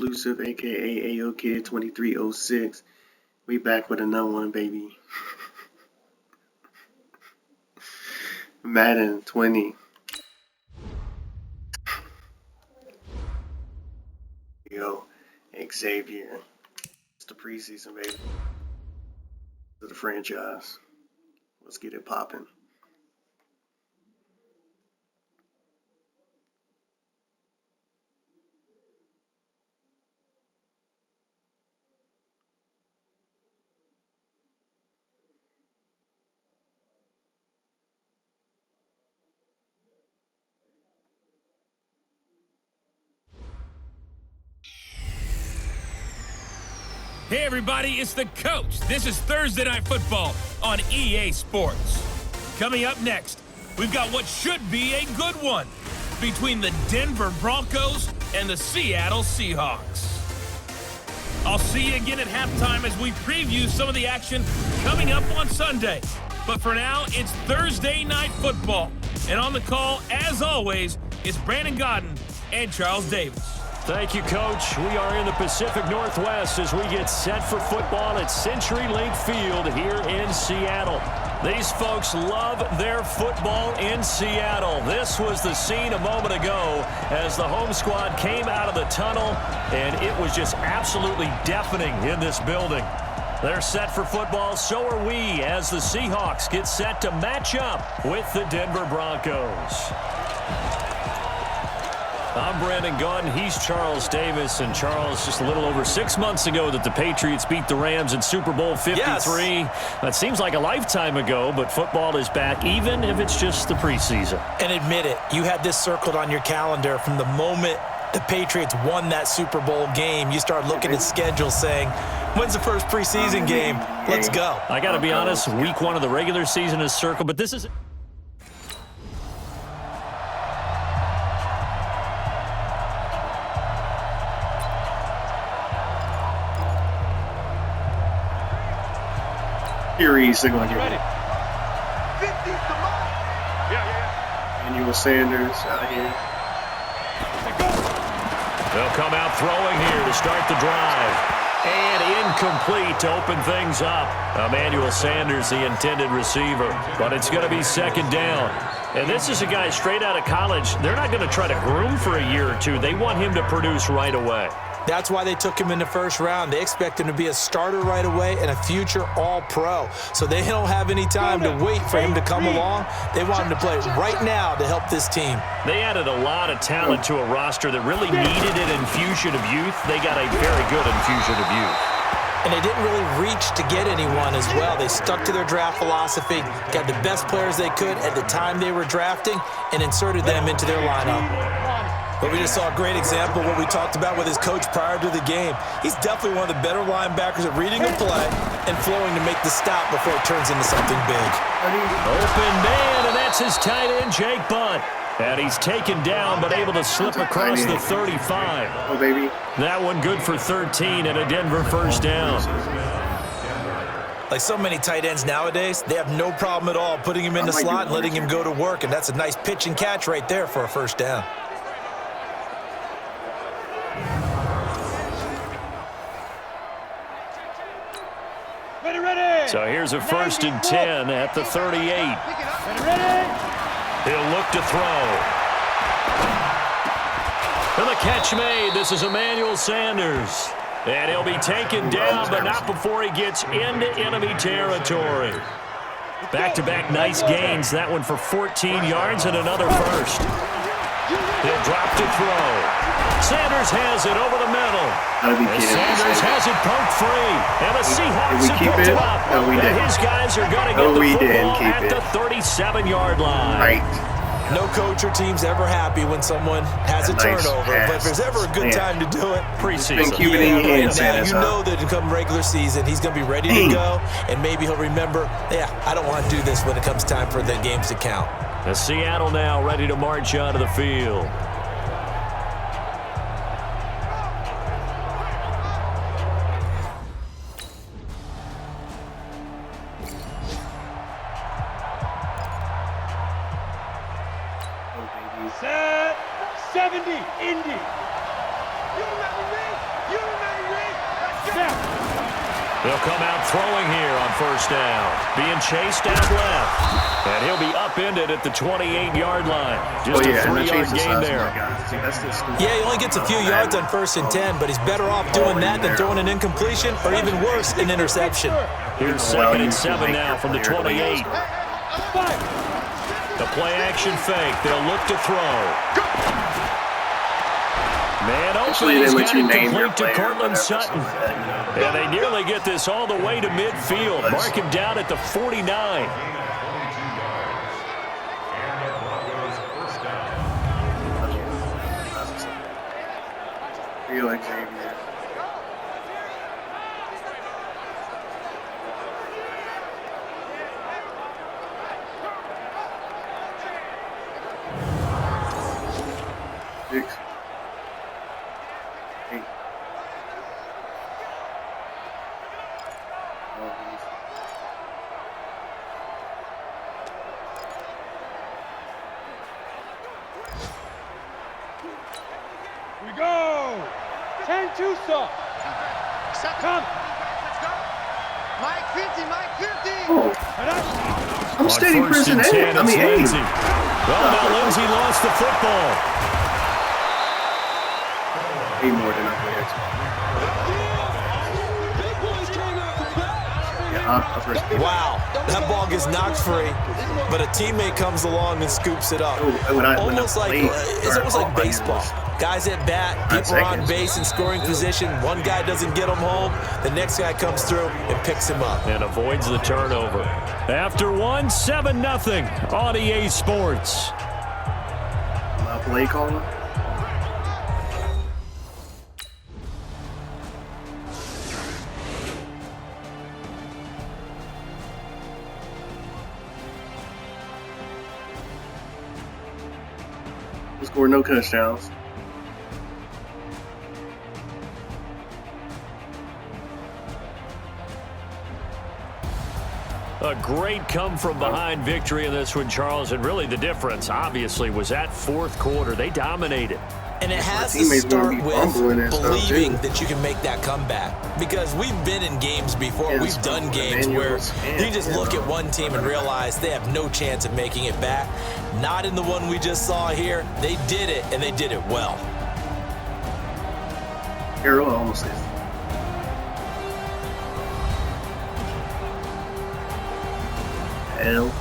exclusive, aka AO Kid 2306. We back with another one, baby. Madden 20. Yo, Xavier. It's the preseason, baby. To the franchise. Let's get it popping. Hey everybody, it's the coach. This is Thursday Night Football on EA Sports. Coming up next, we've got what should be a good one between the Denver Broncos and the Seattle Seahawks. I'll see you again at halftime as we preview some of the action coming up on Sunday. But for now, it's Thursday Night Football. And on the call, as always, it's Brandon Godden and Charles Davis. Thank you, Coach. We are in the Pacific Northwest as we get set for football at CenturyLink Field here in Seattle. These folks love their football in Seattle. This was the scene a moment ago as the home squad came out of the tunnel, and it was just absolutely deafening in this building. They're set for football, so are we, as the Seahawks get set to match up with the Denver Broncos. I'm Brandon Godden. He's Charles Davis. And Charles, just a little over 6 months ago that the Patriots beat the Rams in Super Bowl 53. Yes. That seems like a lifetime ago, but football is back, even if it's just the preseason. And admit it, you had this circled on your calendar from the moment the Patriots won that Super Bowl game. You start looking at schedules saying, when's the first preseason game? Let's go. I got to be honest, week one of the regular season is circled, but this is... Series, they're going to get it. Emmanuel Sanders out here. They'll come out throwing here to start the drive. And incomplete to open things up. Emmanuel Sanders, the intended receiver. But it's going to be second down. And this is a guy straight out of college. They're not going to try to groom for a year or two. They want him to produce right away. That's why they took him in the first round. They expect him to be a starter right away and a future all-pro. So they don't have any time to wait for him to come along. They want him to play right now to help this team. They added a lot of talent to a roster that really needed an infusion of youth. They got a very good infusion of youth. And they didn't really reach to get anyone as well. They stuck to their draft philosophy, got the best players they could at the time they were drafting, and inserted them into their lineup. But we just saw a great example of what we talked about with his coach prior to the game. He's definitely one of the better linebackers at reading a play and flowing to make the stop before it turns into something big. Open man, and that's his tight end, Jake Bunt. And he's taken down, but able to slip across the 35. Oh, baby. That one good for 13 and a Denver first down. Like so many tight ends nowadays, they have no problem at all putting him in the slot and letting him go to work. And that's a nice pitch and catch right there for a first down. So here's a 1st and 10 at the 38. He'll look to throw. And the catch made. This is Emmanuel Sanders. And he'll be taken down, but not before he gets into enemy territory. Back-to-back nice gains. That one for 14 yards and another first. He'll drop to throw. Sanders has it over the middle. And Sanders has it poked free. And the Seahawks have picked it up. No, we didn't. And his guys are going to get the football at the 37-yard line. Right. No coach or team's ever happy when someone has a turnover. But if there's ever a good time to do it, preseason. Now you know that come regular season, he's going to be ready to go. And maybe he'll remember, yeah, I don't want to do this when it comes time for the games to count. The Seattle now ready to march onto the field. Set 70, Indy. You ready? He'll come out throwing here on first down. Being chased out left. And he'll be upended at the 28-yard line. Just a 3-yard gain there. Yeah, he only gets a few yards on 1st and 10, but he's better off doing that than throwing an incompletion or even worse, an interception. Here's 2nd and 7 now from the 28. The play-action fake. They'll look to throw. Man open, he's got it complete to Cortland Sutton. And they nearly get this all the way to midfield. Mark him down at the 49. Feel like Xavier. Six. Eight. We go! 10-2 stop. Come. Mike 50, Mike 50. Oh. I'm steady pressing A. I mean, Lindsey. A. Well, now Lindsey lost the football. A more than I expected. Yeah, wow, that ball gets knocked free, but a teammate comes along and scoops it up. It's almost like baseball. Guys at bat, people are on base in scoring position. One guy doesn't get him home. The next guy comes through and picks him up. And avoids the turnover. After one, 7-0 on EA Sports. My play caller. We scored no touchdowns. A great come-from-behind victory in this one, Charles, and really the difference, obviously, was that fourth quarter. They dominated. And it has to start with believing that you can make that comeback. Because we've been in games before. We've done games where you just look at one team and realize they have no chance of making it back. Not in the one we just saw here. They did it, and they did it well. Carroll almost is. L.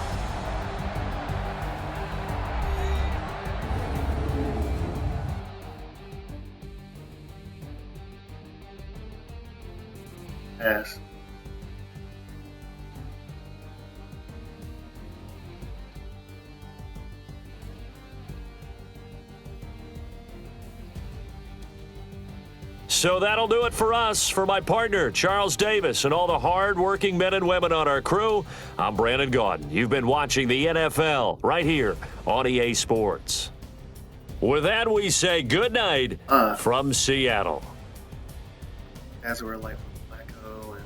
S. So that'll do it for us. For my partner, Charles Davis, and all the hard-working men and women on our crew, I'm Brandon Gaudin. You've been watching the NFL right here on EA Sports. With that, we say good night from Seattle. That's where like Flacco and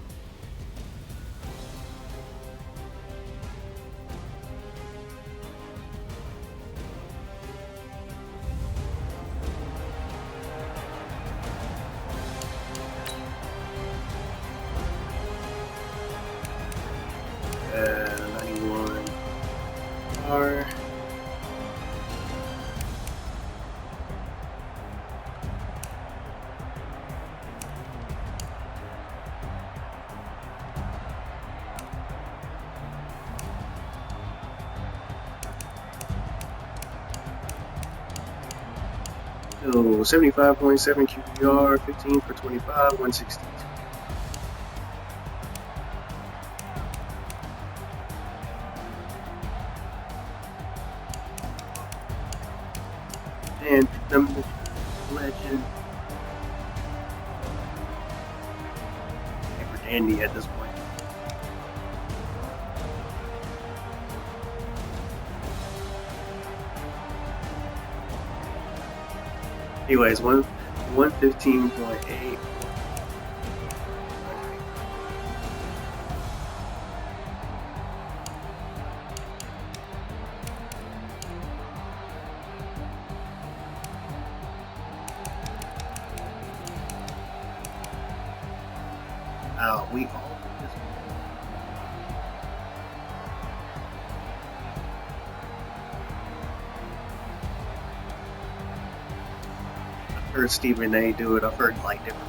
are. So 75.7 QPR, 15 for 25, 162. And number legend. Paper dandy at this point. Anyways, 115.8. We all this. I've heard Stephen A. do it. I've heard like different.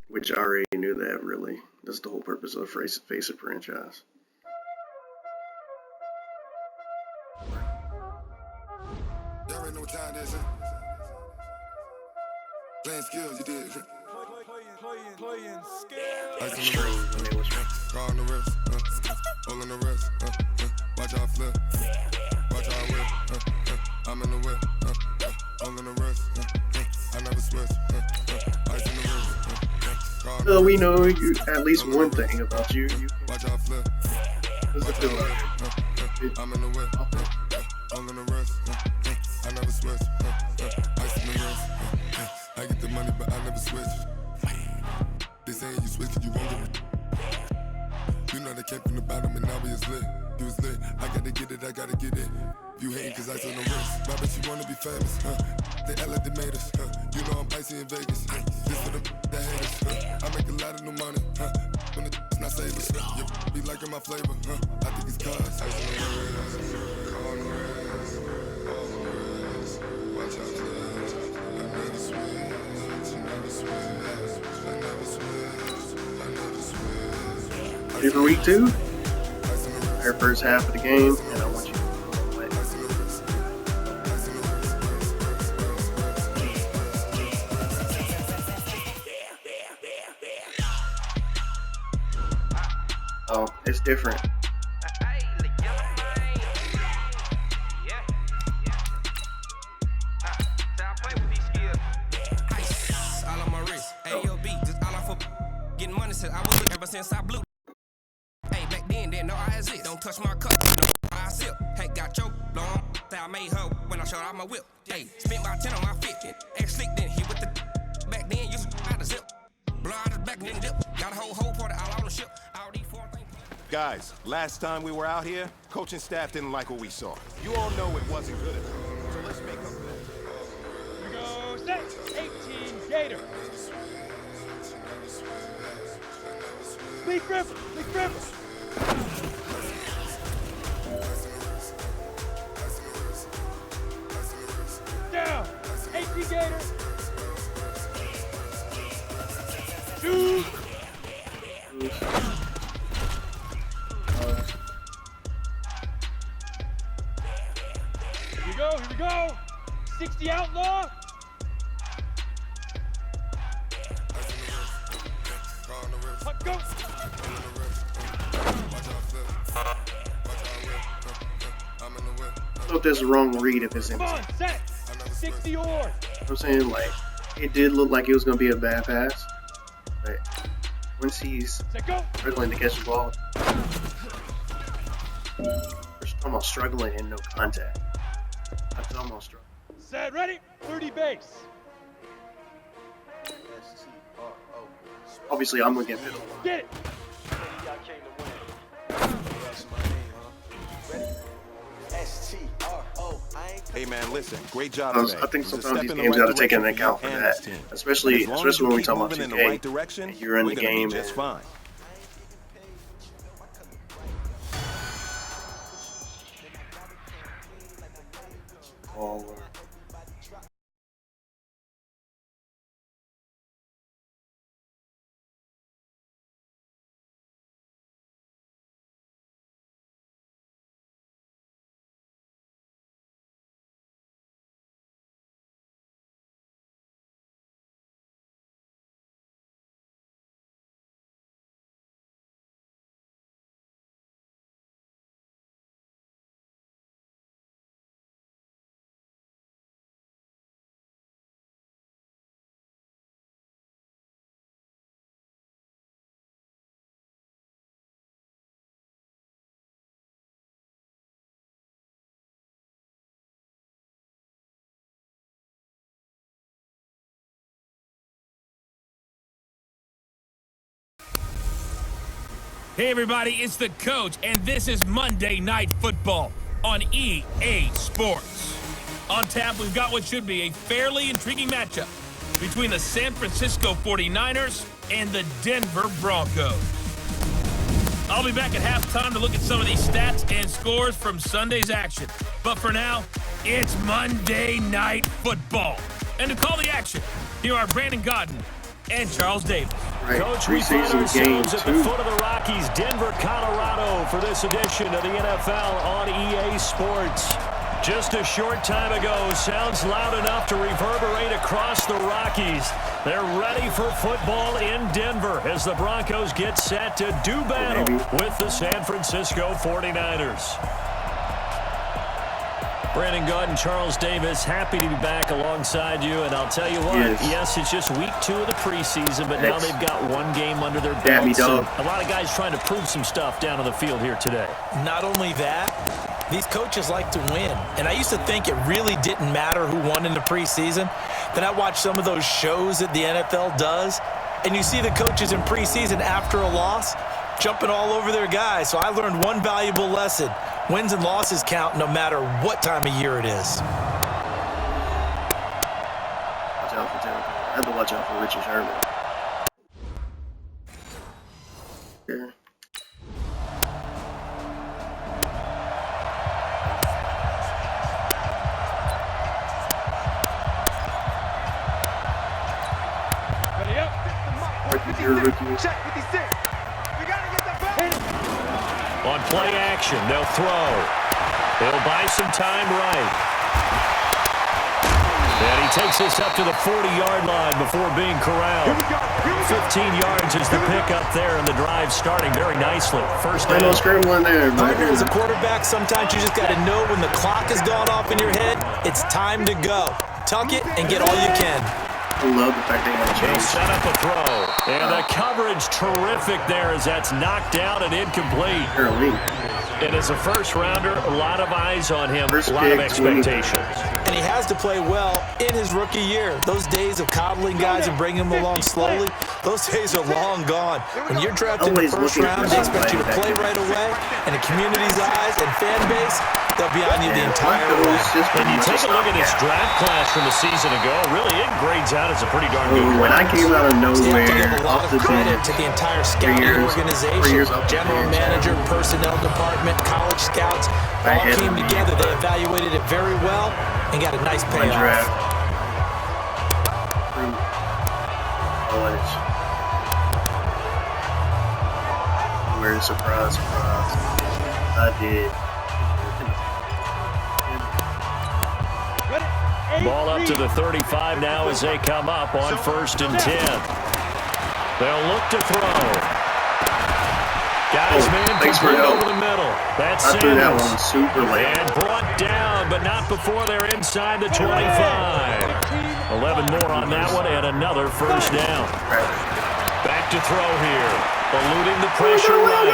Which I already knew that, really. That's the whole purpose of the face of franchise. Y'all already know what time it is, huh? Playing skills, you did. Playing skills. Ice on the wrist, car on the wrist, hole in the wrist, watch how I flip, watch how I whip, I'm in the whip, hole in the wrist, I never switch, ice in the wrist, So we know you, at least one thing about you. Watch how I flip, watch how I whip, I'm in the whip, hole in the wrist, I never switch, ice in the wrist, I get the money but I never switch. They saying you switch cause you won't get it. You know they came from the bottom and now we is lit. You was lit, I gotta get it, I gotta get it. You hating cause ice on the wrist. Why bet you wanna be famous, They act like they made us, You know I'm icy in Vegas, This for the that haters, I make a lot of new money, When it's not savers, You be liking my flavor, I think it's cause ice on the wrist, on the wrist, on the wrist. Watch out, cuz I never switch, never switch, I never switch, I never switch. Ready for week 2? Our first half of the game, and I want you to play. Oh, it's different. All on my wrist, AOB, just all off of getting money since I was ever since I blew. Hey, back then, didn't know I exist. Don't touch my cup, you know I sip. Hey, got choked, long. That I made her when I showed out my whip. Hey, spent about 10 on my 50. Ex slick, then hit with the. Back then, used to out the zip. Blow out the back, then dip. Got a whole party all on the ship. All these 4 things. Guys, last time we were out here, coaching staff didn't like what we saw. You all know it wasn't good enough. So let's make up for that. Here we go, set, 18, Gator. Lee Griffin. Down, 18, Gator. 2. Here we go. 60 outlaw. Go. I don't know if there's a wrong read if it's in. Come on, set. 60 or. I'm saying, like, it did look like it was going to be a bad pass. But once he's struggling to catch the ball, we're talking about struggling and no contact. I'm talking about struggling. Set, ready? 30 base. Obviously, I'm going to get middle. Get it. Hey man, listen, great job I today. think sometimes these games got to take into account for that, especially when we talk about 2K. And you're in the game. Just fine. Oh, Hey everybody, it's the coach, and this is Monday Night Football on EA Sports. On tap, we've got what should be a fairly intriguing matchup between the San Francisco 49ers and the Denver Broncos. I'll be back at halftime to look at some of these stats and scores from Sunday's action. But for now, it's Monday Night Football. And to call the action, here are Brandon Godden and Charles Davis. Right. Coach, we find ourselves at the foot of the Rockies, Denver, Colorado, for this edition of the NFL on EA Sports. Just a short time ago, sounds loud enough to reverberate across the Rockies. They're ready for football in Denver as the Broncos get set to do battle with the San Francisco 49ers. Brandon Godden, Charles Davis, happy to be back alongside you. And I'll tell you what, yes, it's just week 2 of the preseason, but now they've got one game under their belt. So a lot of guys trying to prove some stuff down on the field here today. Not only that, these coaches like to win. And I used to think it really didn't matter who won in the preseason. Then I watched some of those shows that the NFL does, and you see the coaches in preseason after a loss jumping all over their guys. So I learned one valuable lesson. Wins and losses count no matter what time of year it is. Watch out for Denver. I have to watch out for Richard Sherman. Yeah. Ready up. Rookie. Check 56. We gotta get the ball. On play action, they'll throw. They'll buy some time right. And he takes this up to the 40-yard line before being corralled. 15 yards is the pickup there, and the drive starting very nicely. First down. No scrambling there, Partner, as a quarterback, sometimes you just got to know when the clock has gone off in your head, it's time to go. Tuck it and get all you can. I love the fact they have a They'll change. set up a throw. And the coverage terrific there as that's knocked down and incomplete. And as a first-rounder, a lot of eyes on him, a lot of expectations. And he has to play well in his rookie year. Those days of coddling guys and bringing them along slowly, those days are long gone. When you're drafted in the first round, they expect you to play right away. And the community's eyes and fan base, they'll be on you the entire way. When you take a look at this draft class from a season ago, really it grades out as a pretty darn good When I came out of nowhere, to give a lot of credit to the entire scouting organization, general manager, personnel department, college scouts, all came together. They evaluated it very well and got a nice payoff. College. Weird surprise. I did. Ball up to the 35 now as they come up on 1st and 10. They'll look to throw. Guys, man, complete over the middle. That's I threw that one Sanders. super late. And brought down, but not before they're inside the 25. 11 more on that one, and another first down. Back to throw here. Eluding the pressure right.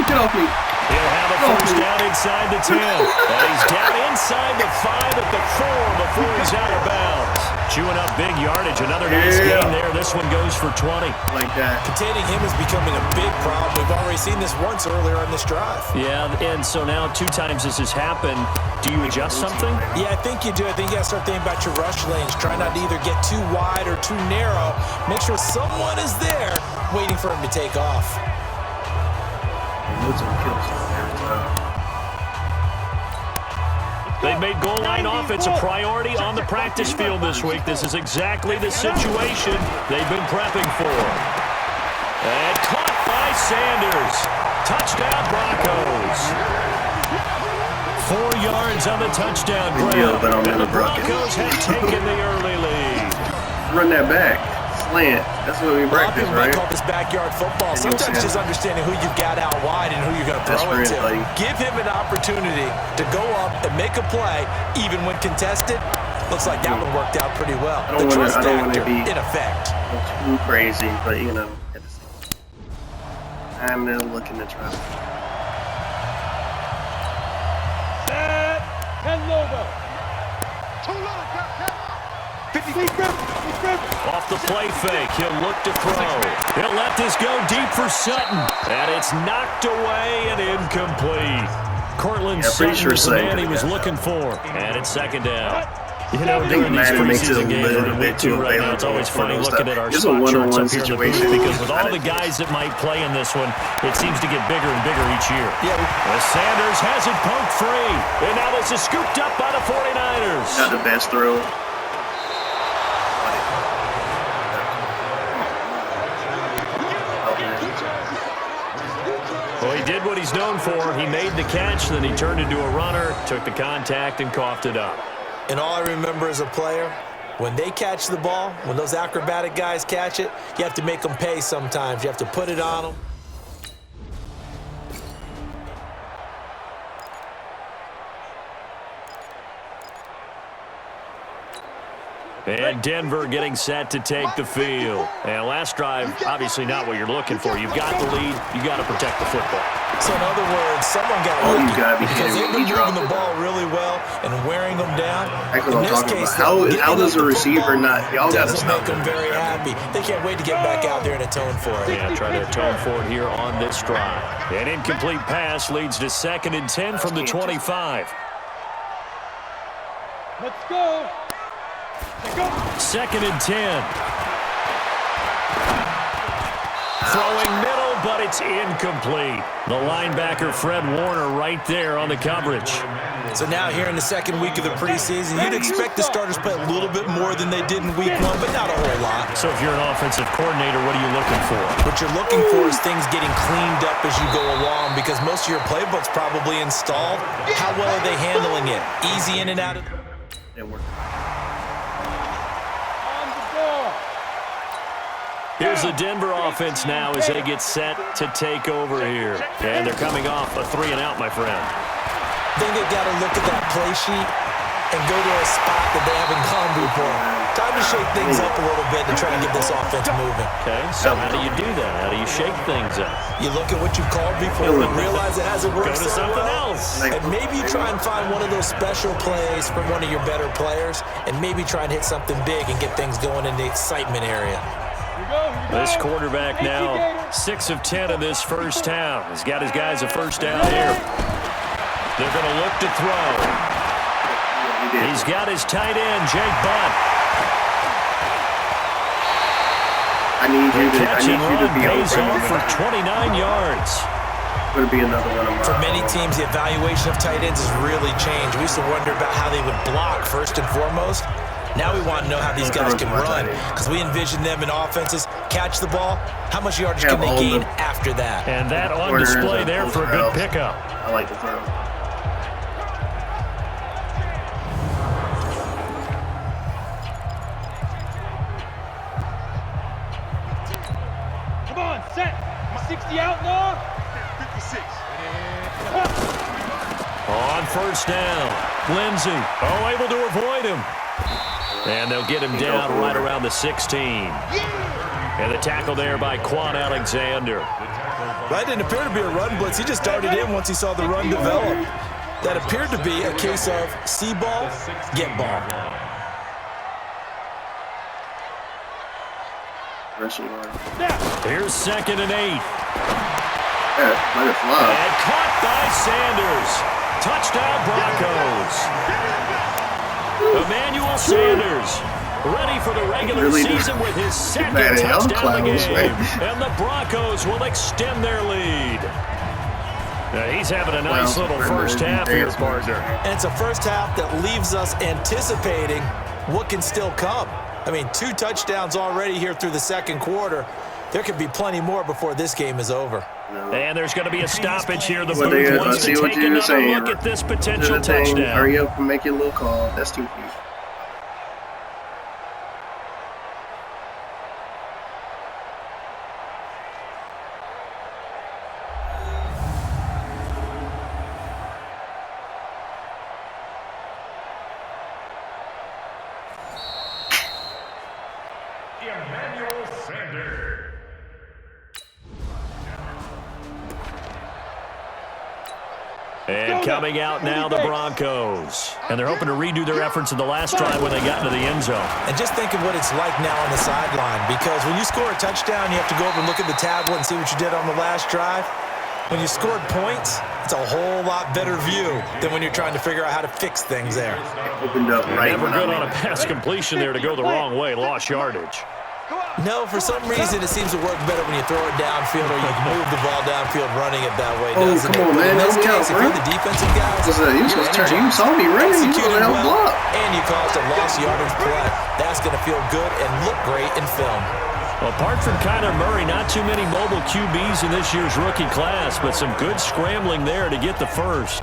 Get off me. He'll have a first down inside the 10. And he's down inside the 5 at the 4 before he's out of bounds. Chewing up big yardage. Another nice game there. This one goes for 20. Like that. Containing him is becoming a big problem. We've already seen this once earlier on this drive. Yeah, and so now 2 times this has happened. Do you adjust something? Yeah, I think you do. I think you got to start thinking about your rush lanes. Try not to either get too wide or too narrow. Make sure someone is there waiting for him to take off. They've made goal line offense a priority on the practice field this week. This is exactly the situation they've been prepping for. And caught by Sanders. Touchdown Broncos. 4 yards on the touchdown grab. And the Broncos have taken the early lead. Run that back. Slant. That's what we practice, people right? might call this backyard football. Sometimes just understanding who you've got out wide and who you're going to throw it to. Give him an opportunity to go up and make a play, even when contested. Looks like that one worked out pretty well. The trust factor in effect. Too crazy, but you know, I'm looking to try. Set and logo. Too low, Captain. 50 Off the play fake, he'll look to throw. He'll let this go deep for Sutton. And it's knocked away and incomplete. Cortland Sutton was the man he was looking for. And it's second down. You know, during these preseason games we're in week 2 right now, it's always funny looking at our spot charts up here in the booth because with all the guys that might play in this one, it seems to get bigger and bigger each year. Yeah. Sanders has it poked free. And now this is scooped up by the 49ers. Not the best throw. Well, he did what he's known for. He made the catch, then he turned into a runner, took the contact, and coughed it up. And all I remember as a player, when they catch the ball, when those acrobatic guys catch it, you have to make them pay sometimes. You have to put it on them. And Denver getting set to take the field. And last drive, obviously not what you're looking for. You've got the lead. You got to protect the football. So in other words, someone got lucky because they've been moving the ball really well and wearing them down. That's what I'm talking about. How does a receiver not? Y'all got to stop make them very happy. They can't wait to get back out there and atone for it. Yeah, try to atone for it here on this drive. An incomplete pass leads to 2nd and 10 from the 25. Let's go. 2nd and 10. Throwing middle, but it's incomplete. The linebacker, Fred Warner, right there on the coverage. So now here in the second week of the preseason, you'd expect the starters play a little bit more than they did in week 1, but not a whole lot. So if you're an offensive coordinator, what are you looking for? What you're looking for is things getting cleaned up as you go along because most of your playbook's probably installed. How well are they handling it? Easy in and out of... It worked. Here's the Denver offense now as they get set to take over here. And they're coming off a 3-and-out, my friend. I think they've got to look at that play sheet and go to a spot that they haven't gone before. Time to shake things up a little bit to try to get this offense moving. Okay, so how do you do that? How do you shake things up? You look at what you called before and realize it hasn't worked Go to something else. And maybe you try and find one of those special plays from one of your better players and maybe try and hit something big and get things going in the excitement area. This quarterback now 6 of 10 in this first half. He's got his guys a first down here. They're going to look to throw. He's got his tight end, Jake Butt. I need you to be open for 29 yards. Going to be another one of mine. For many teams, the evaluation of tight ends has really changed. We used to wonder about how they would block first and foremost. Now we want to know how these guys can run because we envision them in offenses, catch the ball, how much yardage can they gain after that? And that on display there for a good pickup. I like the throw. Come on, set. 60 outlaw. 56. On first down, Lindsey, able to avoid him. And they'll get him down right around the 16. And the tackle there by Quan Alexander. That didn't appear to be a run blitz. He just darted in once he saw the run develop. That appeared to be a case of see ball, get ball. Here's 2nd and 8. Let it fly. And caught by Sanders. Touchdown Broncos. Emmanuel Sanders ready for the regular season with his 2nd touchdown of the game. And the Broncos will extend their lead. Now he's having a nice little first half here, partner. And it's a first half that leaves us anticipating what can still come. I mean, 2 touchdowns already here through the second quarter. There could be plenty more before this game is over. And there's going to be a stoppage here. The booth wants to take another look at this potential touchdown. Hurry up and make your little call. That's 2 feet. Emmanuel Sanders. And Coming out now, the Broncos. And they're hoping to redo their efforts in the last drive when they got into the end zone. And just think of what it's like now on the sideline, because when you score a touchdown, you have to go over and look at the tablet and see what you did on the last drive. When you scored points, it's a whole lot better view than when you're trying to figure out how to fix things there. Opened up right. Never good on a pass completion there to go the wrong way. Lost yardage. No, for some reason it seems to work better when you throw it downfield or you can move the ball downfield running it that way, doesn't it? Come on, man. In this Help me case, out, if you're the defensive guys, you saw me running. You executed help well, block. and you caused a lost yardage play. That's going to feel good and look great in film. Well, apart from Kyler Murray, not too many mobile QBs in this year's rookie class, but some good scrambling there to get the first.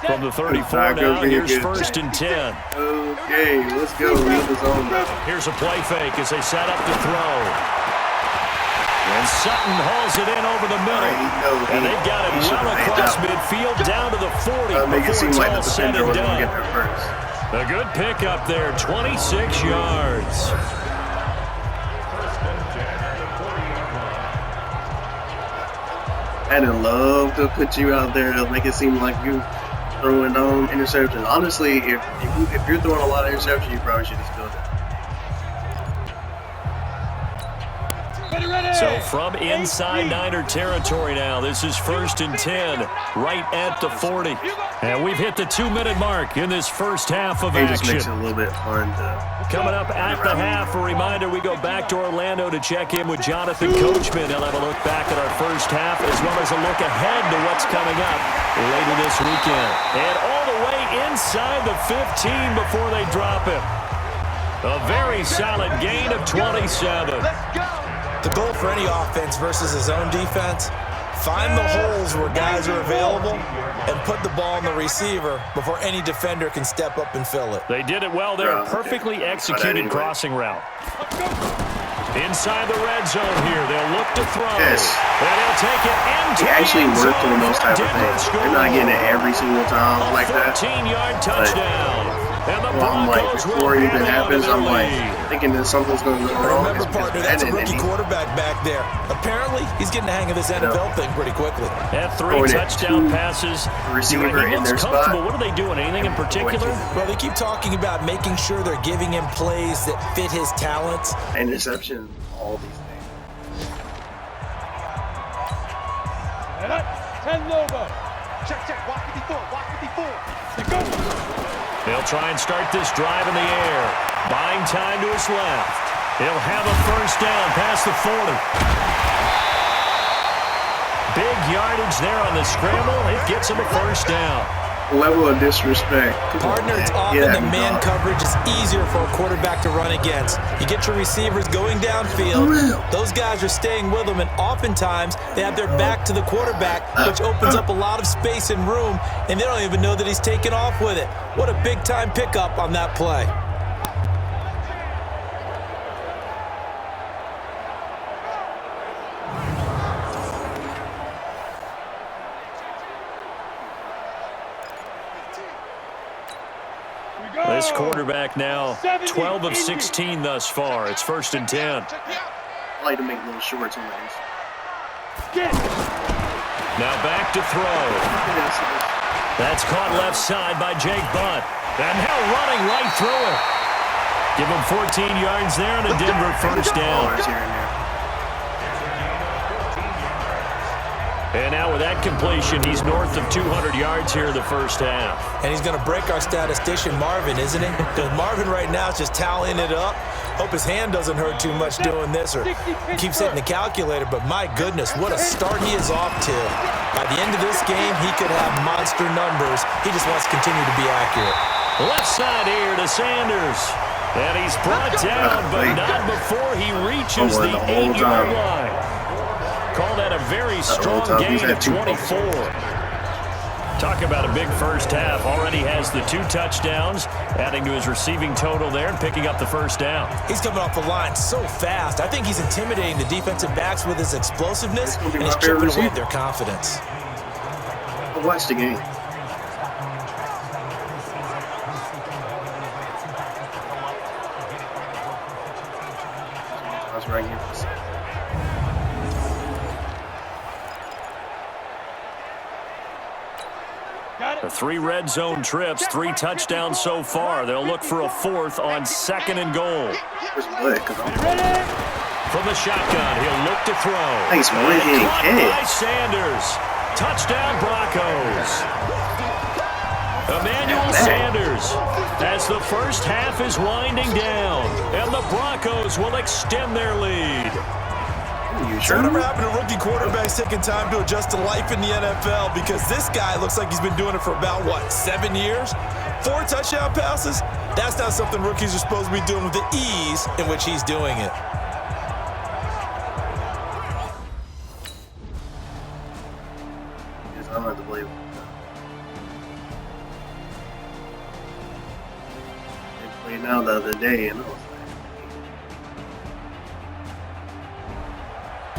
From the 34 now, here's 1st and 10. Okay, let's go. We're in the zone now. Here's a play fake as they set up to throw. And Sutton hauls it in over the middle. And they've got it well across midfield down to the 40 make it seem before like it's the all said defender and was going to done. get there first. A good pickup there, 26 yards. I'd love to put you out there to make it seem like you throwing interceptions. Honestly, if you're throwing a lot of interceptions, you probably should just build it. So from inside Niner territory now, this is 1st and 10, right at the 40. And we've hit the 2-minute mark in this first half of It action. just makes it a little bit fun to... Coming up at the half, a reminder, we go back to Orlando to check in with Jonathan Coachman. He'll have a look back at our first half as well as a look ahead to what's coming up later this weekend. And all the way inside the 15 before they drop it. A very solid gain of 27. The goal for any offense versus his own defense, find the holes where guys are available and put the ball in the receiver before any defender can step up and fill it. They did it well there. Perfectly executed crossing route. Inside the red zone here. They'll look to throw. Yes. And they'll take it into It actually the end worked zone on those type of Denver things. score. They're not getting it every single time like that. 14-yard touchdown. And the I'm like, Broncos before it even will happens, have I'm the like lead. thinking that something's going to go wrong. Remember, partner, that's a rookie quarterback back there. Apparently, he's getting the hang of this NFL thing pretty quickly. Had 3 touchdown passes. Receiver He in looks their comfortable. spot. What are they doing? Anything in particular? Well, they keep talking about making sure they're giving him plays that fit his talents. Interception, all these things. 10 Lobo. Check, walk 54, walk 54. Let's go. They'll try and start this drive in the air. Buying time to his left. He'll have a first down past the 40. Big yardage there on the scramble. It gets him a first down. Level of disrespect. Partner, it's often that man coverage is easier for a quarterback to run against. You get your receivers going downfield. Those guys are staying with them, and oftentimes they have their back to the quarterback, which opens up a lot of space and room, and they don't even know that he's taking off with it. What a big-time pickup on that play. This quarterback now 12 of 16 thus far. It's 1st and 10. I like to make little shorts on these. Now back to throw. That's caught left side by Jake Butt. And now running right through it. Give him 14 yards there and a Denver first down. And now with that completion, he's north of 200 yards here in the first half. And he's going to break our statistician, Marvin, isn't he? Because Marvin right now is just tallying it up. Hope his hand doesn't hurt too much doing this or keeps hitting the calculator. But my goodness, what a start he is off to. By the end of this game, he could have monster numbers. He just wants to continue to be accurate. Left side here to Sanders. And he's brought down, but not before he reaches the 8-yard line. Call that a very strong gain of 24. Talk about a big first half. Already has the 2 touchdowns, adding to his receiving total there and picking up the first down. He's coming off the line so fast. I think he's intimidating the defensive backs with his explosiveness, and he's chipping away at their confidence. I'll watch the game. That's where I get this. The 3 red zone trips, 3 touchdowns so far. They'll look for a 4th on 2nd and goal. From the shotgun, he'll look to throw. Nice one-handed By catch. Sanders. Touchdown Broncos. Emmanuel Sanders as the first half is winding down, and the Broncos will extend their lead. Whatever happened to rookie quarterbacks taking time to adjust to life in the NFL? Because this guy looks like he's been doing it for about, 7 years? 4 touchdown passes? That's not something rookies are supposed to be doing with the ease in which he's doing it. I don't have to believe it. They played now the other day, and I was like,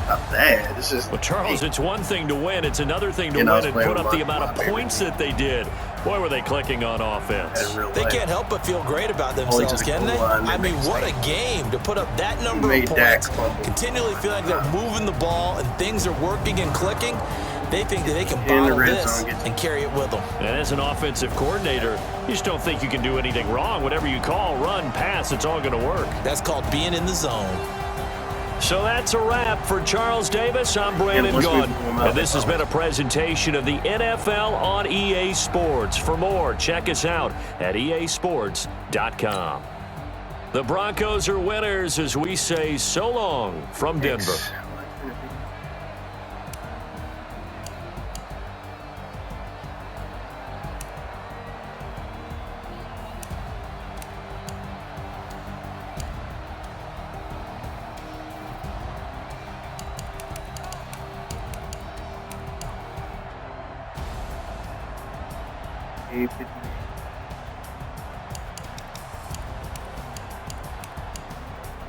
not bad. This is Well, Charles, it's one thing to win. It's another thing to win and put up the amount of points that they did. Boy, were they clicking on offense. They can't help but feel great about themselves, can they? I mean, what a game to put up that number of points, continually feel like they're moving the ball and things are working and clicking. They think that they can bottle this and carry it with them. And as an offensive coordinator, you just don't think you can do anything wrong. Whatever you call, run, pass, it's all going to work. That's called being in the zone. So that's a wrap for Charles Davis. I'm Brandon Gunn, and this has been a presentation of the NFL on EA Sports. For more, check us out at easports.com. The Broncos are winners as we say so long from Denver.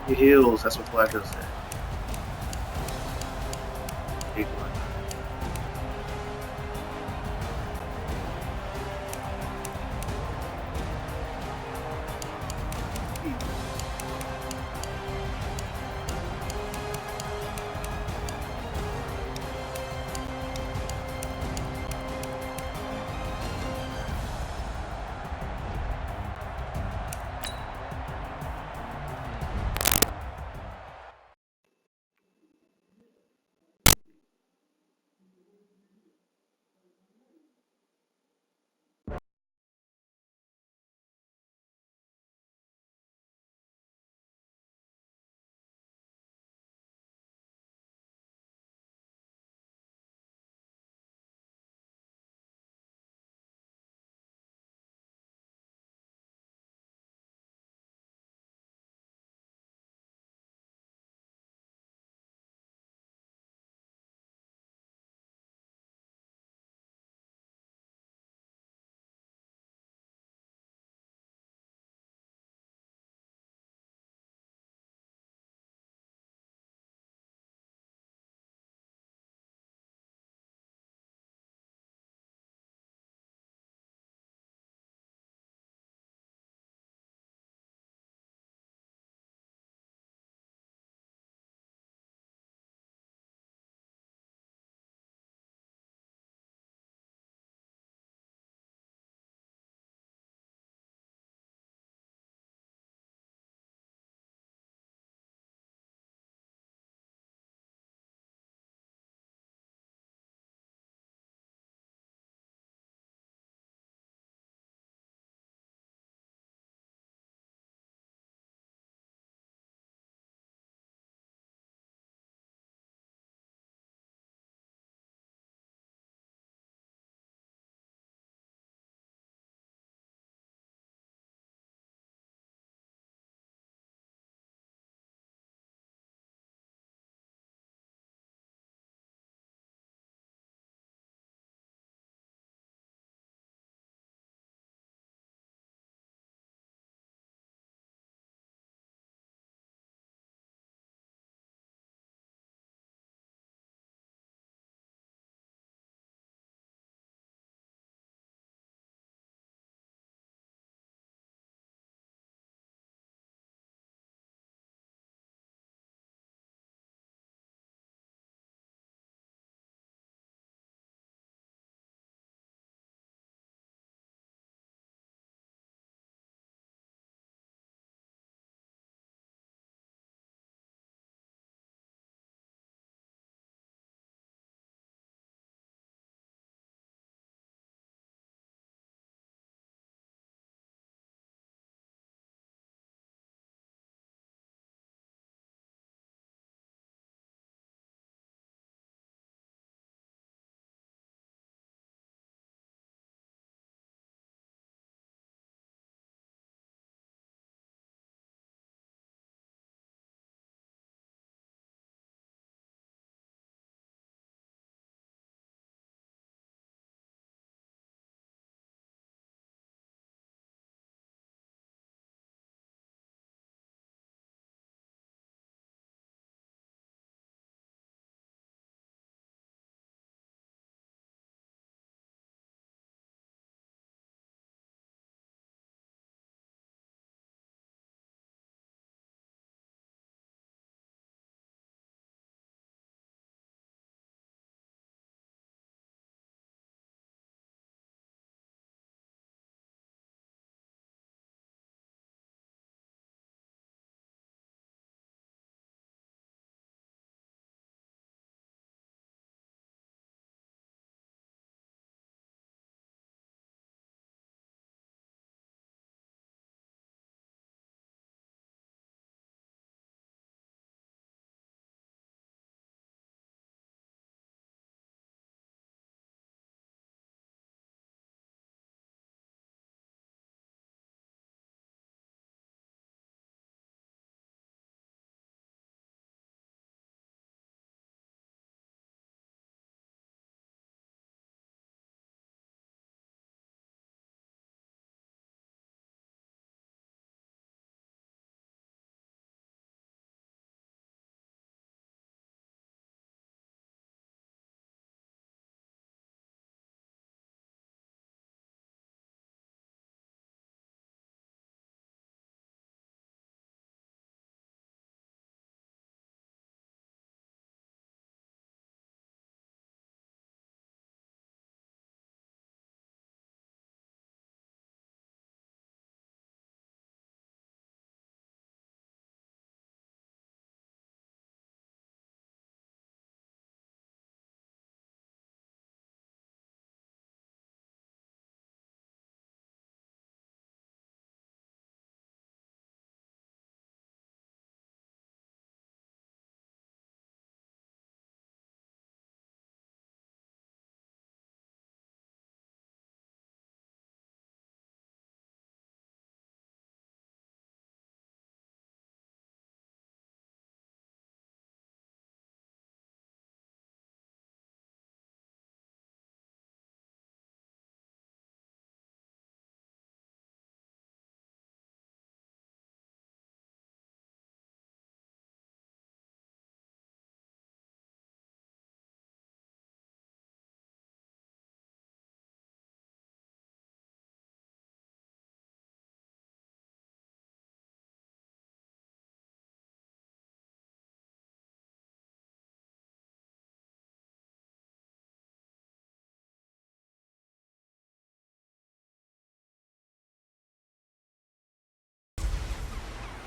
He heals, that's what Flacco said.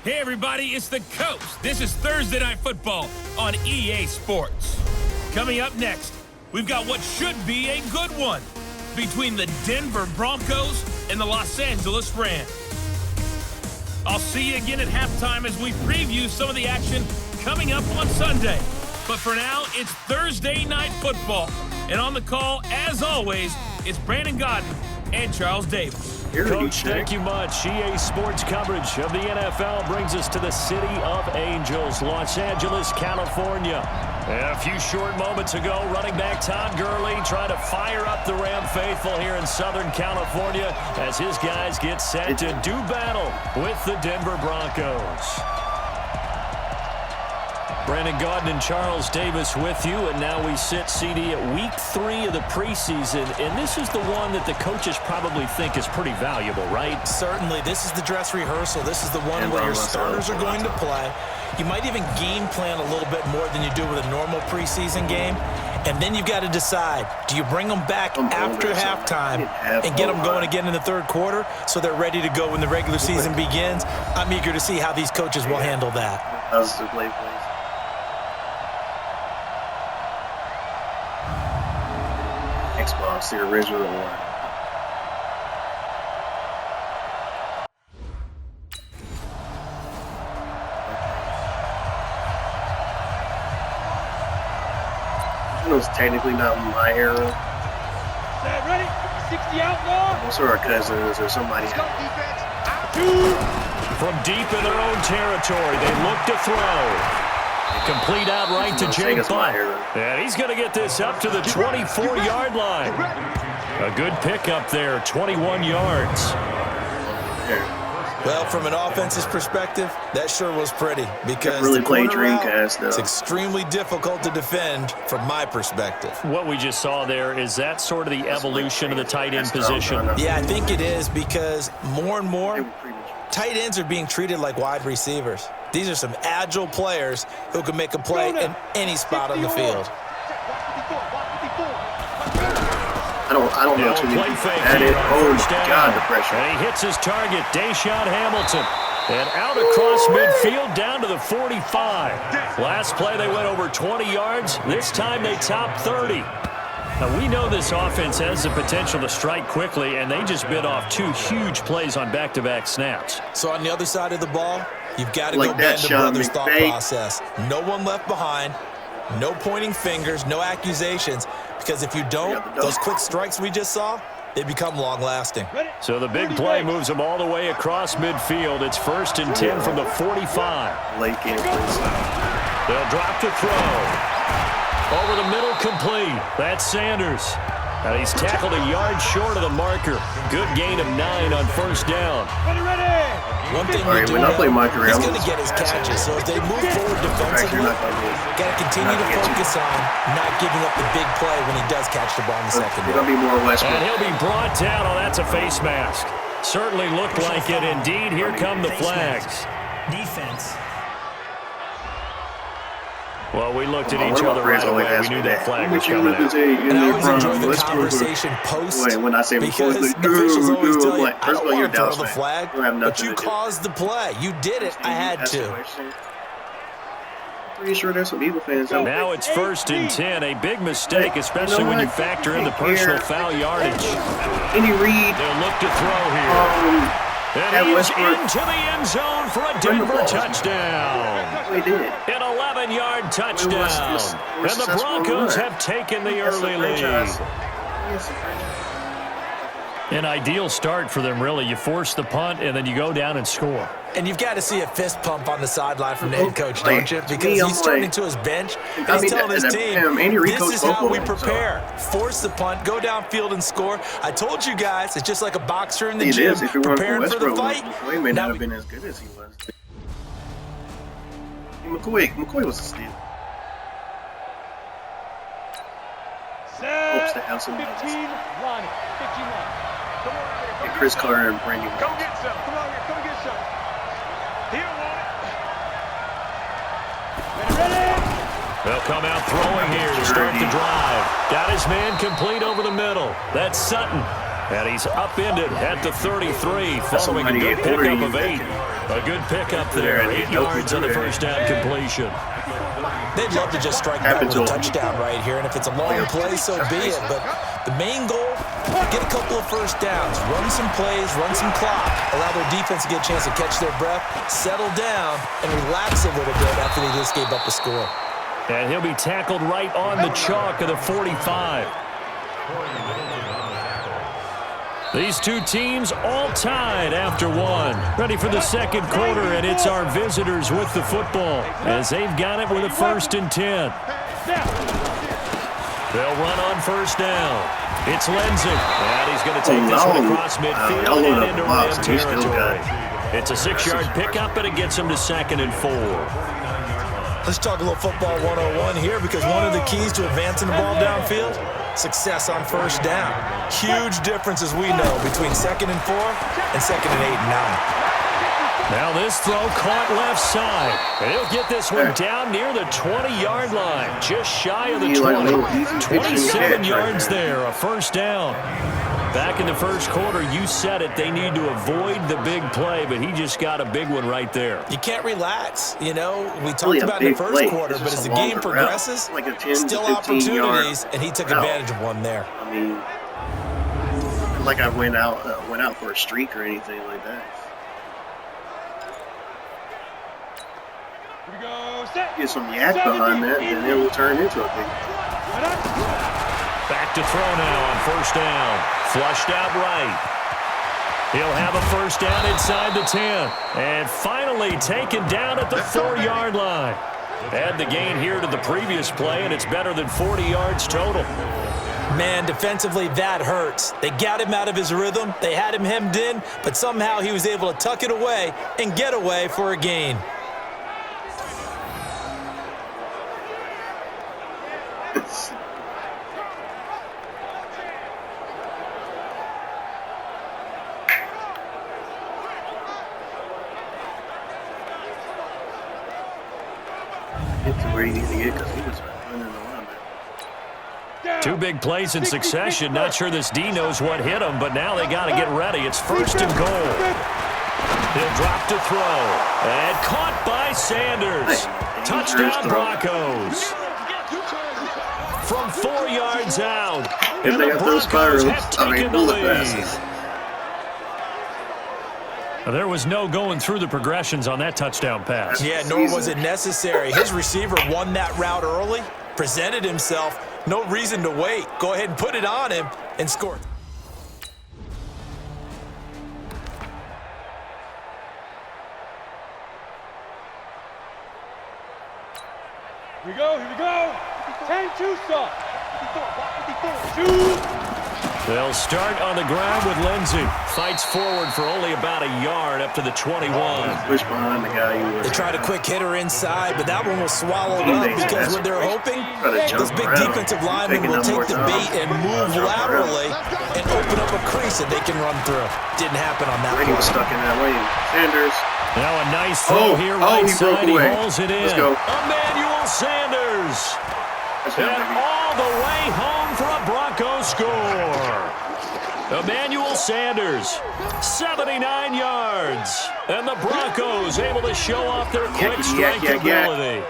Hey everybody, it's the Coach. This is Thursday Night Football on EA Sports. Coming up next, we've got what should be a good one between the Denver Broncos and the Los Angeles Rams. I'll see you again at halftime as we preview some of the action coming up on Sunday. But for now, it's Thursday Night Football. And on the call, as always, it's Brandon Godden and Charles Davis. Coach, thank you much. EA Sports coverage of the NFL brings us to the City of Angels, Los Angeles, California. A few short moments ago, running back Todd Gurley trying to fire up the Ram faithful here in Southern California as his guys get set to do battle with the Denver Broncos. Brandon Gaudin and Charles Davis with you, and now we sit, CD, at week 3 of the preseason, and this is the one that the coaches probably think is pretty valuable, right? Certainly. This is the dress rehearsal. This is the one where your starters are going to play. You might even game plan a little bit more than you do with a normal preseason game, and then you've got to decide, do you bring them back after halftime and get them going again in the third quarter so they're ready to go when the regular season begins? I'm eager to see how these coaches will handle that. That's the play, please. Xbox, the original one. It was technically not my era. Ready? 60 out long. Most of our cousins or somebody. From deep in their own territory, they look to throw. Complete outright to Jake Butt. And he's going to get this up to the 24-yard line. A good pickup there, 21 yards. Well, from an offense's perspective, that sure was pretty because really the played corner route, Dreamcast, though. it's extremely difficult to defend from my perspective. What we just saw there, is that sort of the evolution of the tight end position? Yeah, I think it is because more and more tight ends are being treated like wide receivers. These are some agile players who can make a play in any spot on the field. I don't know too many people at it. Oh my God, the pressure. And he hits his target, Deshaun Hamilton. And out across midfield down to the 45. Last play they went over 20 yards. This time they topped 30. Now we know this offense has the potential to strike quickly, and they just bit off 2 huge plays on back-to-back snaps. So on the other side of the ball, you've got to go bend the brother's thought process. No one left behind, no pointing fingers, no accusations, because if you don't, those quick strikes we just saw, they become long-lasting. So the big play moves them all the way across midfield. It's 1st and 10 from the 45. Late game, please. They'll drop to throw. Over the middle, complete. That's Sanders. And he's tackled a yard short of the marker. Good gain of 9 on 1st down. One thing we do know, he's going to get his catches. So if they move forward defensively, got to continue to focus on not giving up the big play when he does catch the ball in the second down. And he'll be brought down. Oh, that's a face mask. Certainly looked like it. Indeed, here come the flags. Defense. Well, we looked at each other right away. We knew that flag was coming out. And I always enjoy the conversation post because the officials always tell you, I don't want to throw the flag, but you caused the play. You did it. I had to. Pretty sure there's some Eagle fans out there. Now it's 1st and 10. A big mistake, especially when you factor in the personal foul yardage. Any read. They'll look to throw here. And he's into the end zone for a Denver touchdown. An 11-yard touchdown. And the Broncos have taken the early lead. An ideal start for them, really. You force the punt, and then you go down and score. And you've got to see a fist pump on the sideline from the head coach, don't you? Because he's turning to his bench, and he's telling his team, this is how we prepare. Force the punt, go downfield and score. I told you guys, it's just like a boxer in the gym preparing for the fight. McCoy may not have been as good as he was. McCoy was a steal. Hopes to have some 15 run. 51. And Chris Carter and Brandon. Go get some. Come on here. Come get some. He don't want it. Ready? They'll come out throwing here to start the drive. Got his man complete over the middle. That's Sutton. And he's upended at the 33 following a good pickup of 8. A good pickup there. 8 yards on the first down completion. They'd love to just strike back with a touchdown right here, and if it's a long play, so be it. But the main goal, get a couple of first downs, run some plays, run some clock, allow their defense to get a chance to catch their breath, settle down, and relax a little bit after they just gave up a score. And he'll be tackled right on the chalk of the 45. These two teams all tied after one. Ready for the second quarter, and it's our visitors with the football as they've got it with a 1st and 10. They'll run on first down. It's Lindsey, and he's going to take this one across midfield and into Ram territory. It's a 6-yard pickup, and it gets him to 2nd and 4. Let's talk a little football 101 here, because one of the keys to advancing the ball downfield, success on first down. Huge difference, as we know, between 2nd and 4 and 2nd and 8 and 9. Now this throw caught left side. And he'll get this one down near the 20-yard line, just shy of the 20. 27 yards there, a first down. Back in the first quarter, you said it, they need to avoid the big play, but he just got a big one right there. You can't relax. You know, we talked about in the first quarter, but as the game progresses, still opportunities, and he took advantage of one there. I mean, like I went out for a streak or anything like that. Get some yak behind that, and it will turn into a big play. Back to throw now on first down. Flushed out right. He'll have a first down inside the 10. And finally taken down at the 4-yard line. Add the gain here to the previous play, and it's better than 40 yards total. Man, defensively, that hurts. They got him out of his rhythm. They had him hemmed in, but somehow he was able to tuck it away and get away for a gain. Where you need to get, because he was running around there. Two big plays in succession. Not sure this D knows what hit him, but now they got to get ready. It's 1st and goal. He'll drop to throw. And caught by Sanders. Touchdown Broncos. From 4 yards out. And the Broncos have taken the lead. There was no going through the progressions on that touchdown pass. Yeah, nor was it necessary. His receiver won that route early, presented himself, no reason to wait. Go ahead and put it on him and score. Here we go, here we go. 10-2 stop. 54. They'll start on the ground with Lindsey. Fights forward for only about a yard up to the 21. Push behind the guy. They tried a quick hitter inside, but that one was swallowed up because what they're hoping, this big defensive lineman will take the bait and move laterally and open up a crease that they can run through. Didn't happen on that one. He was stuck in that lane. Sanders. Now a nice throw here right side. He hauls it in. Let's go. Emmanuel Sanders. And all the way home for a Broncos score. Emmanuel Sanders, 79 yards. And the Broncos able to show off their quick strike ability.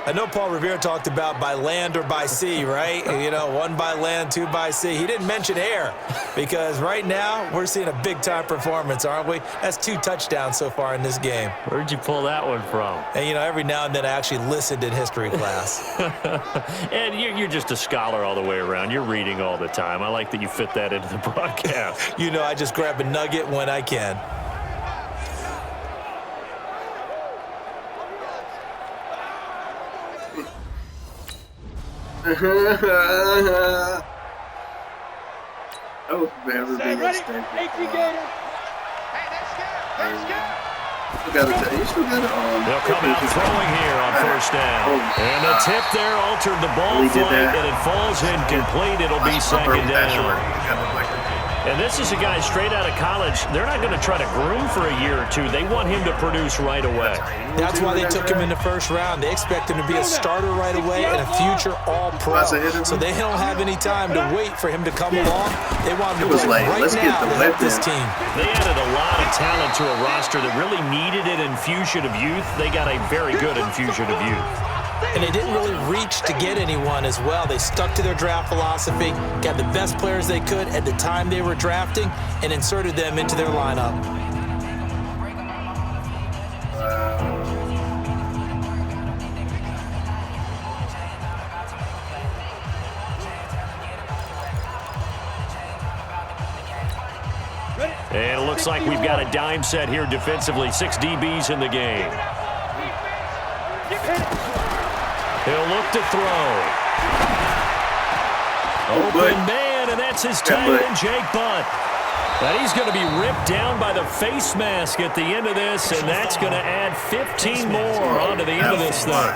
I know Paul Revere talked about by land or by sea, right? You know, 1 by land, 2 by sea. He didn't mention air because right now we're seeing a big-time performance, aren't we? That's 2 touchdowns so far in this game. Where'd you pull that one from? And, you know, every now and then I actually listened in history class. And you're just a scholar all the way around. You're reading all the time. I like that you fit that into the broadcast. You know, I just grab a nugget when I can. Oh, man, we're being extended. They'll come out throwing here on first down. And the tip there altered the ball flight, and it falls incomplete. It'll be second down. And this is a guy straight out of college. They're not going to try to groom for a year or two. They want him to produce right away. That's why they took him in the first round. They expect him to be a starter right away and a future all-pro. So they don't have any time to wait for him to come along. They want him to play right now to help this team. They added a lot of talent to a roster that really needed an infusion of youth. They got a very good infusion of youth. And they didn't really reach to get anyone as well. They stuck to their draft philosophy, got the best players they could at the time they were drafting, and inserted them into their lineup. And it looks like we've got a dime set here defensively. 6 DBs in the game. He'll look to throw. Open man, and that's his tight end, Jake Butt. But he's going to be ripped down by the face mask at the end of this, and that's going to add 15 more onto the end of this thing.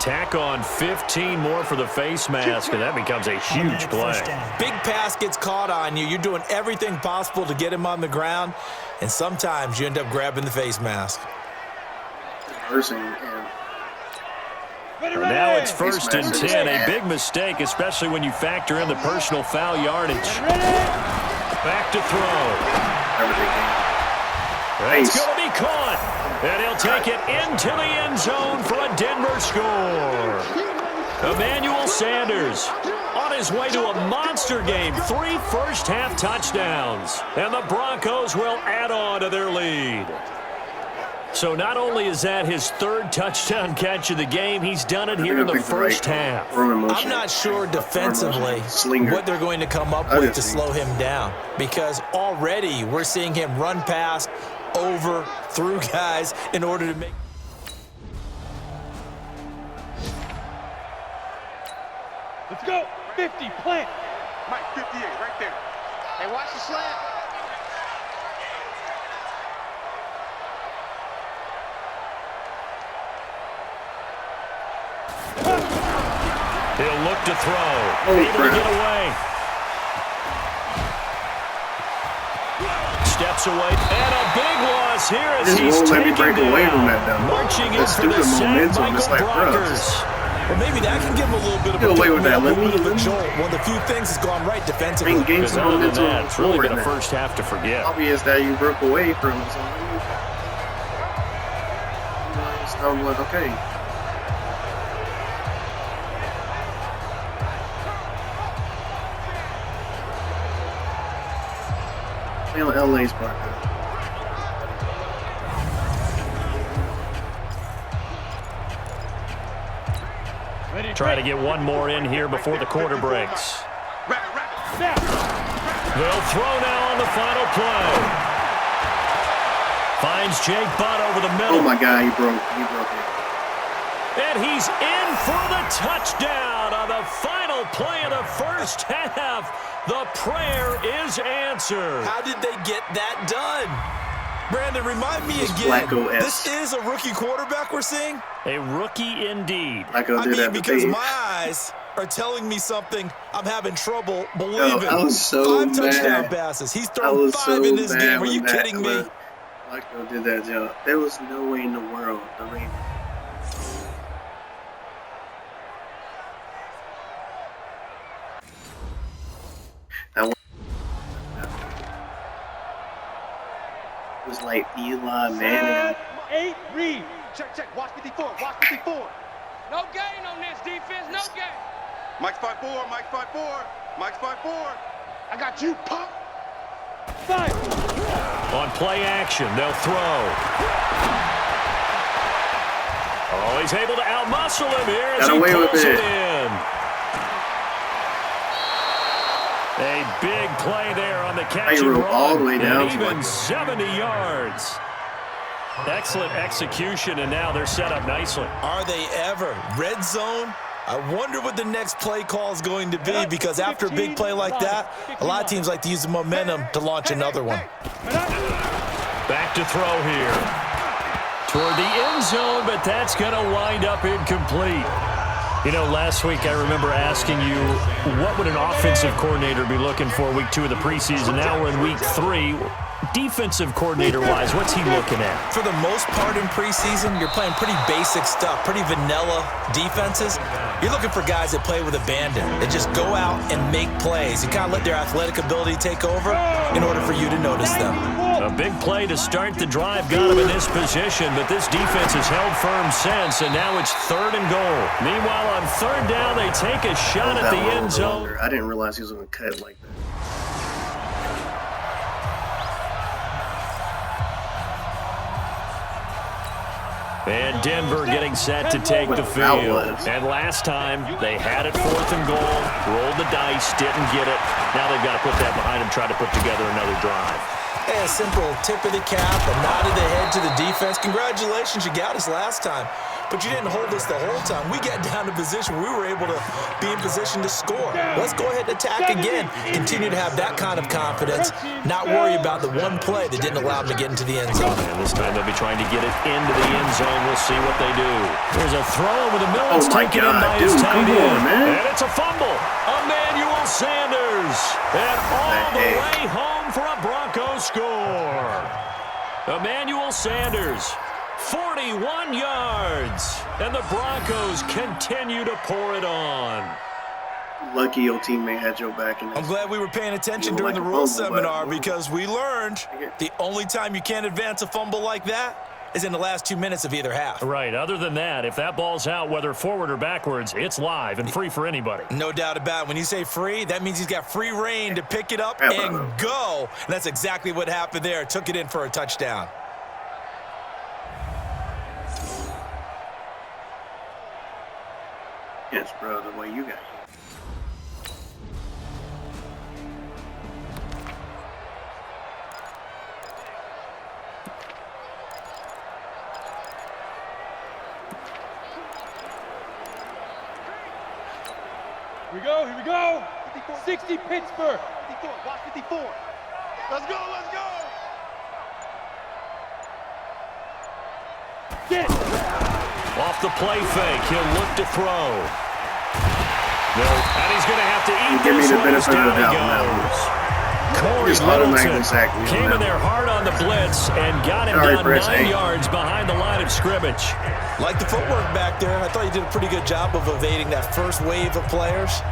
Tack on 15 more for the face mask, and that becomes a huge play. Big pass gets caught on you. You're doing everything possible to get him on the ground, and sometimes you end up grabbing the face mask. And now it's 1st and 10, a big mistake, especially when you factor in the personal foul yardage. Back to throw. It's going to be caught, and he'll take it into the end zone for a Denver score. Emmanuel Sanders on his way to a monster game, 3 first-half touchdowns, and the Broncos will add on to their lead. So not only is that his 3rd touchdown catch of the game, he's done it here in the first half. I'm not sure defensively what they're going to come up with to slow him down, because already we're seeing him run past, over, through guys in order to make... Let's go. 50, plant. Mike, 58, right there. Hey, watch the slant. He'll look to throw. Able to get away. Steps away. And a big loss here as he's taken down. Marching in for the sack, Michael Brockers. Well, maybe that can give him a little bit of a jolt. One of the few things has gone right defensively. Because other than that, it's really been a first half to forget. Obvious that you broke away from something. Okay. LA's Parker. Try to get one more in here before the quarter breaks. They'll throw now on the final play. Finds Jake Butt over the middle. Oh my God, he broke it. And he's in for the touchdown on the final play of the first half. The prayer is answered. How did they get that done? Brandon, remind me again, this is a rookie quarterback we're seeing? A rookie indeed. Because my eyes are telling me something I'm having trouble believing. I was so 5 touchdown passes. He's thrown 5 in this game. Are you kidding me? Flacco did that job. There was no way in the world. I mean, it was like Eli Manning. 8, read. Check. Watch 54. Watch 54. No gain on this defense. No gain. Mike's 5'4". Mike's 5'4". Mike's 5'4". I got you, pop. 5. On play action, they'll throw. Oh, he's able to outmuscle him here as he pulls it in. A big play there on the catch and run, all the way down, and even 70 yards. Excellent execution, and now they're set up nicely. Are they ever? Red zone? I wonder what the next play call is going to be, because after a big play like that, a lot of teams like to use the momentum to launch another one. Back to throw here. Toward the end zone, but that's going to wind up incomplete. You know, last week I remember asking you, what would an offensive coordinator be looking for week 2 of the preseason? Now we're in week 3. Defensive coordinator-wise, what's he looking at? For the most part in preseason, you're playing pretty basic stuff, pretty vanilla defenses. You're looking for guys that play with abandon, that just go out and make plays and kind of let their athletic ability take over in order for you to notice them. A big play to start the drive got him in this position, but this defense has held firm since, and now it's 3rd and goal. Meanwhile, on 3rd down, they take a shot at the end zone. I didn't realize he was going to cut like that. And Denver getting set to take the field. And last time, they had it 4th and goal, rolled the dice, didn't get it. Now they've got to put that behind them, try to put together another drive. Hey, a simple tip of the cap, a nod of the head to the defense. Congratulations, you got us last time. But you didn't hold us the whole time. We got down to position. We were able to be in position to score. Let's go ahead and attack again. Continue to have that kind of confidence. Not worry about the one play that didn't allow them to get into the end zone. And this time they'll be trying to get it into the end zone. We'll see what they do. There's a throw over the middle. It's taken in by his tight end. And it's a fumble. Emmanuel Sanders. And all the way home for a Broncos score. Emmanuel Sanders. 41 yards, and the Broncos continue to pour it on. Lucky your teammate had your back. I'm glad we were paying attention during the rules seminar because we learned the only time you can't advance a fumble like that is in the last 2 minutes of either half. Right. Other than that, if that ball's out, whether forward or backwards, it's live and free for anybody. No doubt about it. When you say free, that means he's got free reign to pick it up and go. And that's exactly what happened there. Took it in for a touchdown. Yes, bro, the way you got it. Here we go, here we go. 60 Pittsburgh. 54, watch 54. Let's go, let's go. Get it. Off the play fake, he'll look to throw. No, and he's going to have to eat this one as down he goes. Corey Littleton came in there hard on the blitz and got him down 9 yards behind the line of scrimmage. Like the footwork back there, I thought he did a pretty good job of evading that first wave of players.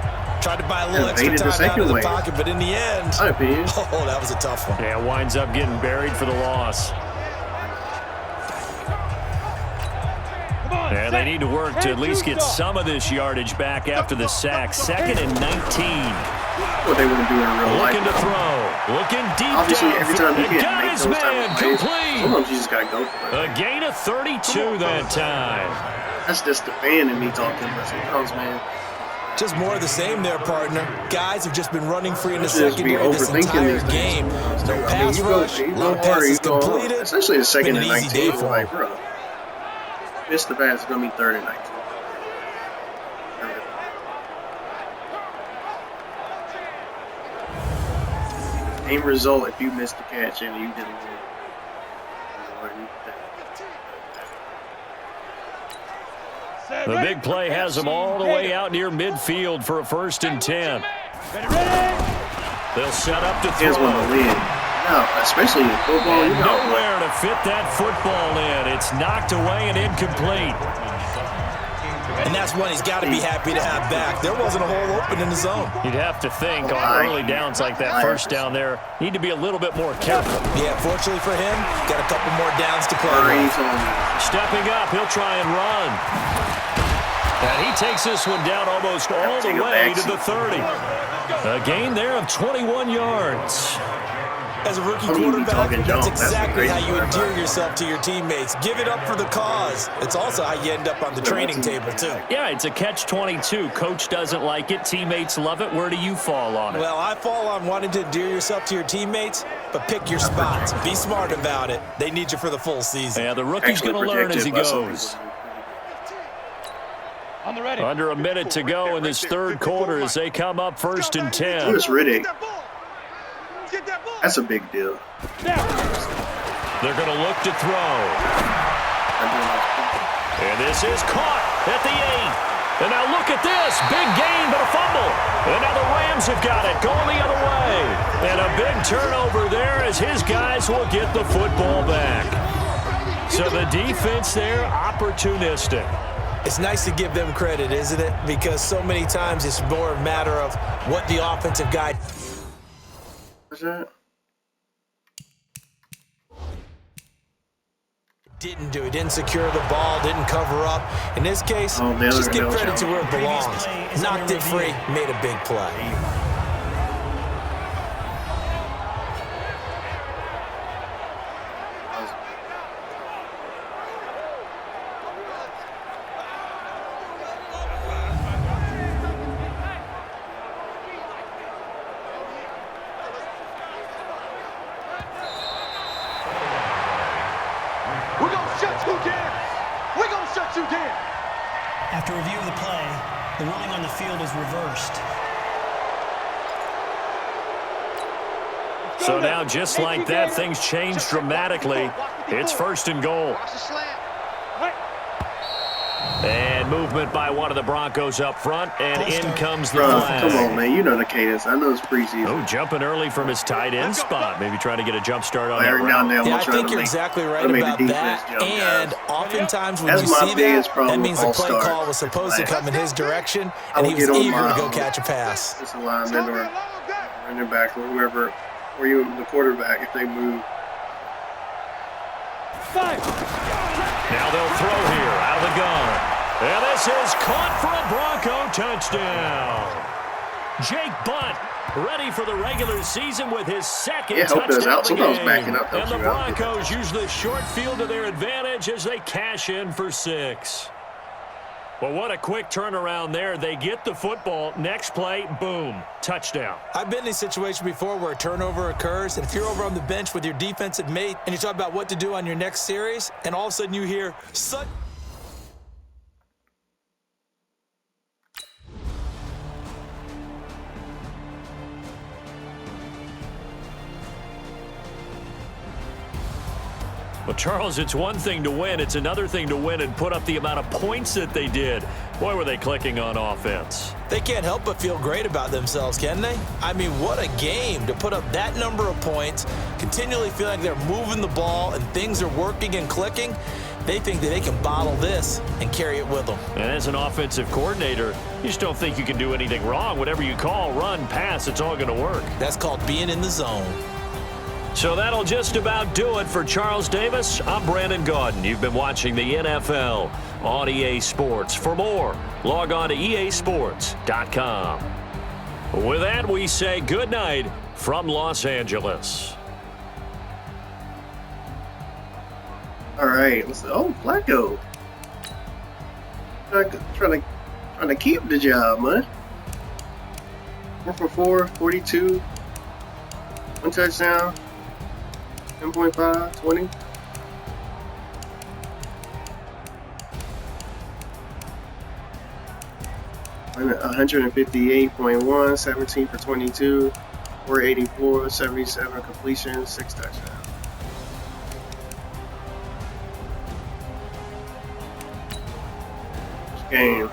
Tried to buy a little extra time out of the pocket, but in the end, oh, that was a tough one. Yeah, winds up getting buried for the loss. And they need to work to at least get some of this yardage back after the sack. 2nd and 19. What they want to do in real life. Looking to throw. Looking deep Obviously, down. every time you get got his man complete. Sometimes you just got to go for it. A gain of 32 that time. That's just the fan in me talking about sometimes, man. Just more of the same there, partner. Guys have just been running free in the secondary this entire game. No pass rush, a lot of passes completed. Especially the 2nd and 19. Day for like, bro. Missed the pass, it's going to be 3rd and 19. Same result if you missed the catch and you didn't win. The big play has them all the way out near midfield for a 1st and 10. They'll set up to throw. No, especially in football. And nowhere to fit that football in. It's knocked away and incomplete. And that's one he's got to be happy to have back. There wasn't a hole open in the zone. You'd have to think on early downs like that, 1st down there, need to be a little bit more careful. Yeah, fortunately for him, got a couple more downs to play with. Stepping up, he'll try and run. And he takes this one down almost all the way to the 30. A gain there of 21 yards. As a rookie quarterback, that's exactly how you endear yourself to your teammates. Give it up for the cause. It's also how you end up on the training table, too. Yeah, it's a catch-22. Coach doesn't like it. Teammates love it. Where do you fall on it? Well, I fall on wanting to endear yourself to your teammates, but pick your spots. Be smart about it. They need you for the full season. Yeah, the rookie's going to learn as he goes. Under a minute to go in this 3rd quarter as they come up 1st and 10. Who's Riddick? That's a big deal. They're going to look to throw. And this is caught at the 8. And now look at this. Big gain, but a fumble. And now the Rams have got it, going the other way. And a big turnover there as his guys will get the football back. So the defense there, opportunistic. It's nice to give them credit, isn't it? Because so many times it's more a matter of what the offensive guy didn't do. He didn't secure the ball, didn't cover up. In this case, just give credit to where it belongs. Knocked it free, made a big play. After review of the play, the ruling on the field is reversed. So now, just like that, things change dramatically. It's 1st and goal. And movement by one of the Broncos up front, and in comes the flag. Come on, man. You know the cadence. I know it's preseason. Oh, jumping early from his tight end spot. Maybe trying to get a jump start on that route. Yeah, I think you're exactly right about that. And oftentimes when you see that means the play call was supposed to come in his direction, and he was eager to go catch a pass. It's a lineman or running back or whoever, or even the quarterback if they move. Now they'll throw here out of the gun. And this is caught for a Bronco touchdown. Jake Butt ready for the regular season with his second touchdown of the game. And the Broncos use the short field to their advantage as they cash in for 6. Well, what a quick turnaround there. They get the football. Next play, boom, touchdown. I've been in a situation before where a turnover occurs, and if you're over on the bench with your defensive mate and you talk about what to do on your next series, and all of a sudden you hear, Well, Charles, it's one thing to win. It's another thing to win and put up the amount of points that they did. Boy, were they clicking on offense. They can't help but feel great about themselves, can they? I mean, what a game to put up that number of points, continually feel like they're moving the ball and things are working and clicking. They think that they can bottle this and carry it with them. And as an offensive coordinator, you just don't think you can do anything wrong. Whatever you call, run, pass, it's all going to work. That's called being in the zone. So that'll just about do it for Charles Davis. I'm Brandon Gaudin. You've been watching the NFL on EA Sports. For more, log on to easports.com. With that, we say good night from Los Angeles. All right. Flacco. Trying to keep the job, man. 4 for 4, 42. 1 touchdown. 10.5, 20. And 158.1, 17 for 22, 484, 77 completion, 6 touchdowns. Game.